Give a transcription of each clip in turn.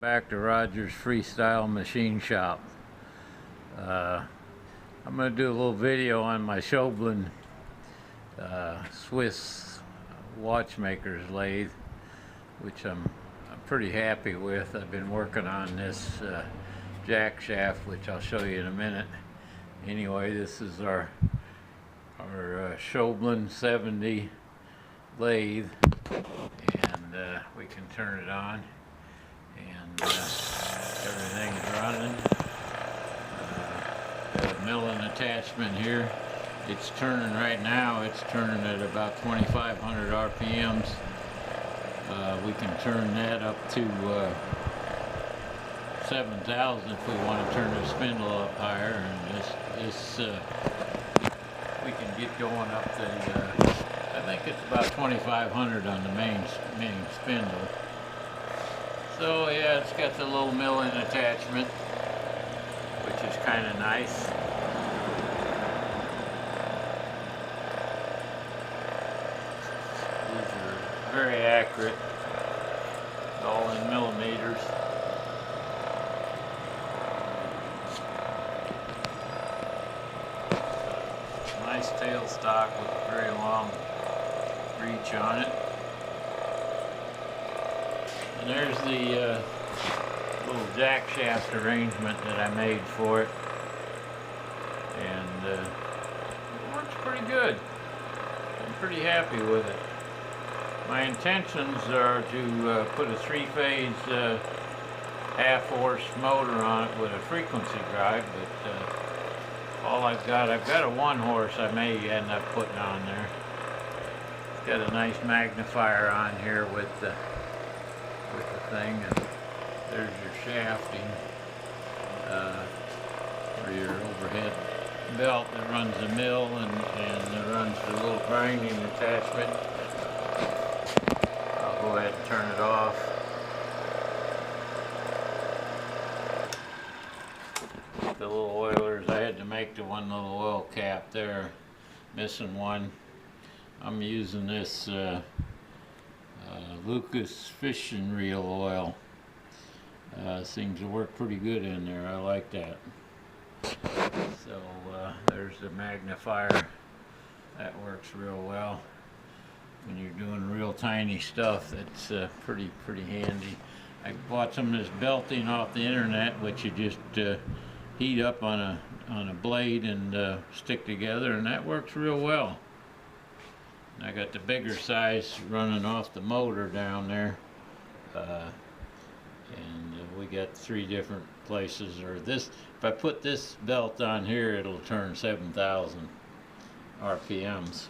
Back to Roger's Freestyle Machine Shop. I'm going to do a little video on my Schaublin Swiss watchmaker's lathe, which I'm pretty happy with. I've been working on this jack shaft, which I'll show you in a minute. Anyway, this is our Schaublin 70 lathe, and we can turn it on, and everything's running. Got a milling attachment here. It's turning right now. It's turning at about 2,500 RPMs. We can turn that up to 7,000 if we want to turn the spindle up higher, and this we can get going up the I think it's about 2,500 on the main spindle. So yeah, it's got the little milling attachment, which is kind of nice. These are very accurate, all in millimeters. Nice tailstock with a very long reach on it. And there's the little jack shaft arrangement that I made for it, and it works pretty good. I'm pretty happy with it. My intentions are to put a three-phase half-horse motor on it with a frequency drive, but all I've got a one-horse I may end up putting on there. It's got a nice magnifier on here with the thing, and there's your shafting for your overhead belt that runs the mill and runs the little grinding attachment. I'll go ahead and turn it off. The little oilers, I had to make the one little oil cap there, missing one. I'm using this Lucas fishing reel oil. Seems to work pretty good in there. I like that. So there's the magnifier. That works real well when you're doing real tiny stuff. That's pretty handy. I bought some of this belting off the internet, which you just heat up on a blade and stick together, and that works real well. I got the bigger size running off the motor down there, and we got 3 different places. Or this, if I put this belt on here, it'll turn 7,000 RPMs.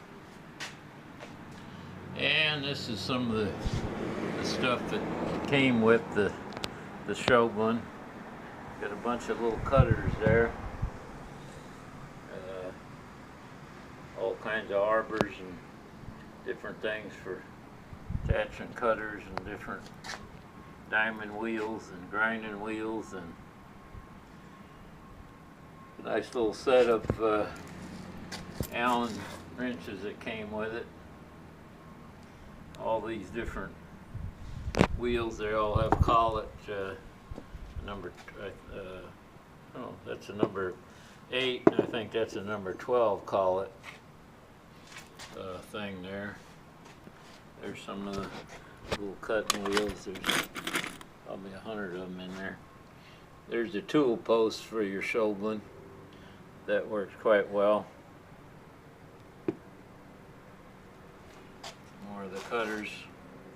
And this is some of the stuff that came with the Schaublin. Got a bunch of little cutters there, all kinds of arbors and different things for attaching cutters, and different diamond wheels and grinding wheels, and a nice little set of Allen wrenches that came with it. All these different wheels, they all have collet number oh, that's a number 8, and I think that's a number 12 collet thing there. There's some of the little cutting wheels. There's probably 100 of them in there. There's the tool post for your Schaublin. That works quite well. More of the cutters,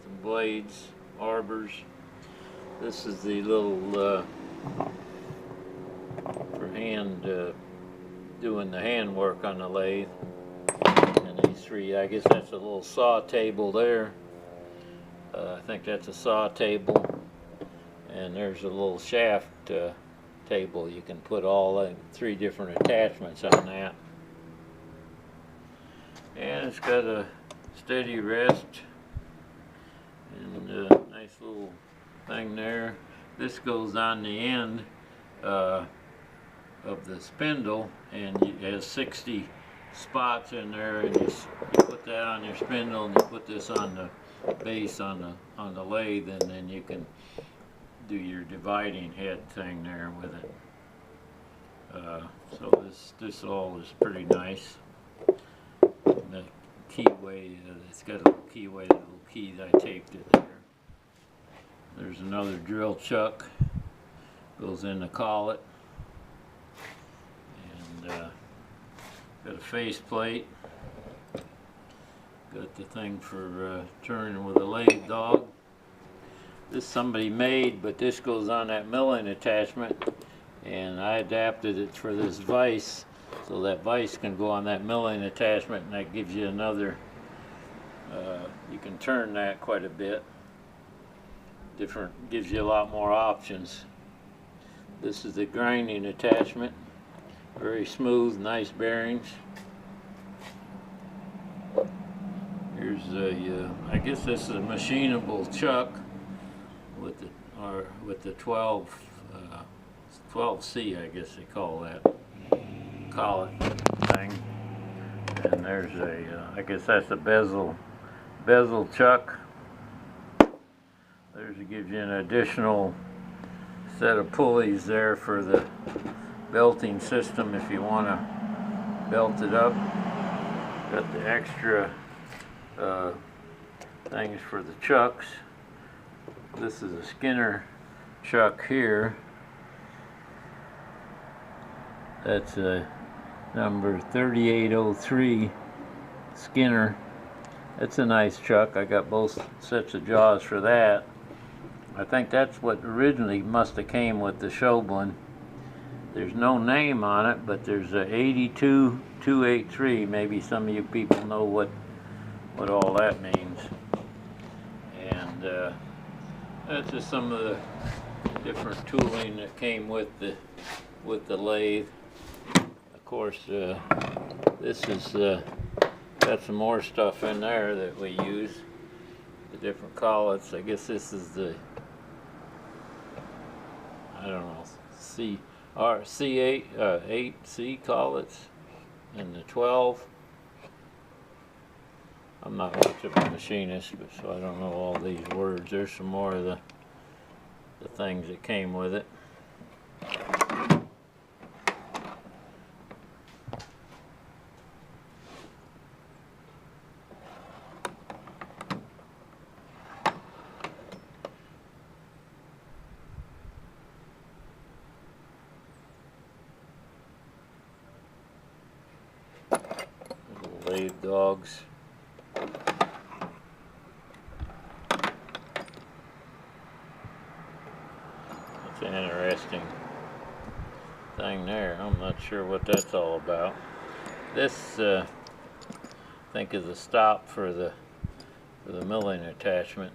some blades, arbors. This is the little for hand doing the hand work on the lathe. And these 3, I guess that's a little saw table there. I think that's a saw table. And there's a little shaft table. You can put all 3 different attachments on that. And it's got a steady rest and a nice little thing there. This goes on the end of the spindle, and it has 60 spots in there, and you put that on your spindle, and you put this on the base on the lathe, and then you can do your dividing head thing there with it. So this all is pretty nice. The keyway, it's got a little keyway, a little key that I taped it there. There's another drill chuck, goes in the collet, and got a face plate. Got the thing for turning with a lathe dog. This somebody made, but this goes on that milling attachment, and I adapted it for this vise, so that vise can go on that milling attachment, and that gives you another, you can turn that quite a bit. Gives you a lot more options. This is the grinding attachment, very smooth, nice bearings. Here's a, I guess this is a machinable chuck with the 12C, I guess they call that collet thing. And there's a, I guess that's a bezel chuck. It gives you an additional set of pulleys there for the belting system if you want to belt it up. Got the extra things for the chucks. This is a Skinner chuck here. That's a number 3803 Skinner. That's a nice chuck. I got both sets of jaws for that. I think that's what originally must have came with the schaublin. There's no name on it, but there's a 82283. Maybe some of you people know what all that means. And that's just some of the different tooling that came with the lathe. Of course, this is got some more stuff in there that we use. The different collets. I guess this is the, I don't know, C8, 8C collets, and the 12. I'm not much of a machinist, but so I don't know all these words. There's some more of the things that came with it. Little lathe dogs. That's an interesting thing there. I'm not sure what that's all about. This I think is a stop for the milling attachment.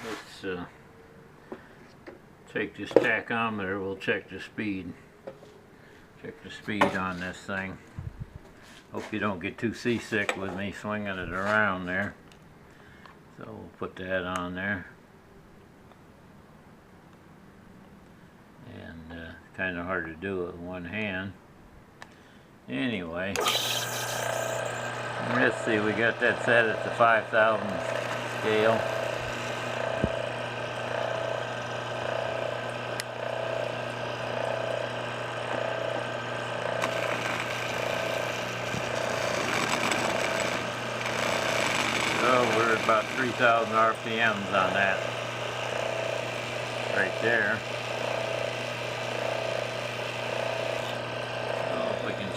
Let's take this tachometer. We'll check the speed. Check the speed on this thing. Hope you don't get too seasick with me swinging it around there. So we'll put that on there. And kind of hard to do it with one hand. Anyway, let's see, we got that set at the 5,000 scale. So we're at about 3,000 RPMs on that right there.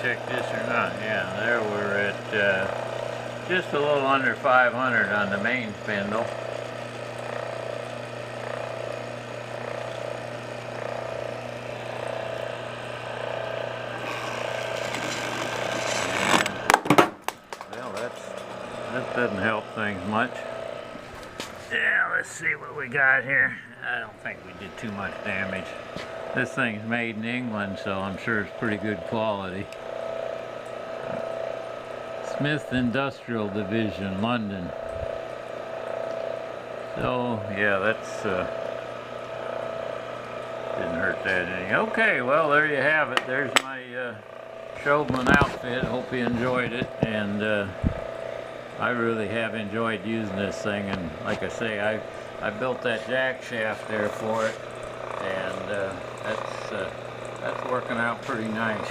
Check this or not. Yeah, there we're at just a little under 500 on the main spindle. And, well, that doesn't help things much. Yeah, let's see what we got here. I don't think we did too much damage. This thing's made in England, so I'm sure it's pretty good quality. Smith Industrial Division, London. So yeah, that's didn't hurt that any. Okay, well there you have it. There's my schaublin outfit. Hope you enjoyed it, and I really have enjoyed using this thing. And like I say, I built that jack shaft there for it, and that's working out pretty nice.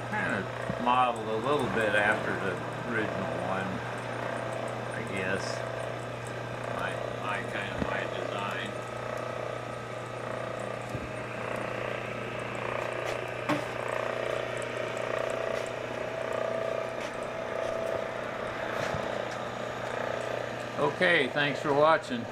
Kind of modeled a little bit after the original one, I guess. My design. Okay, thanks for watching.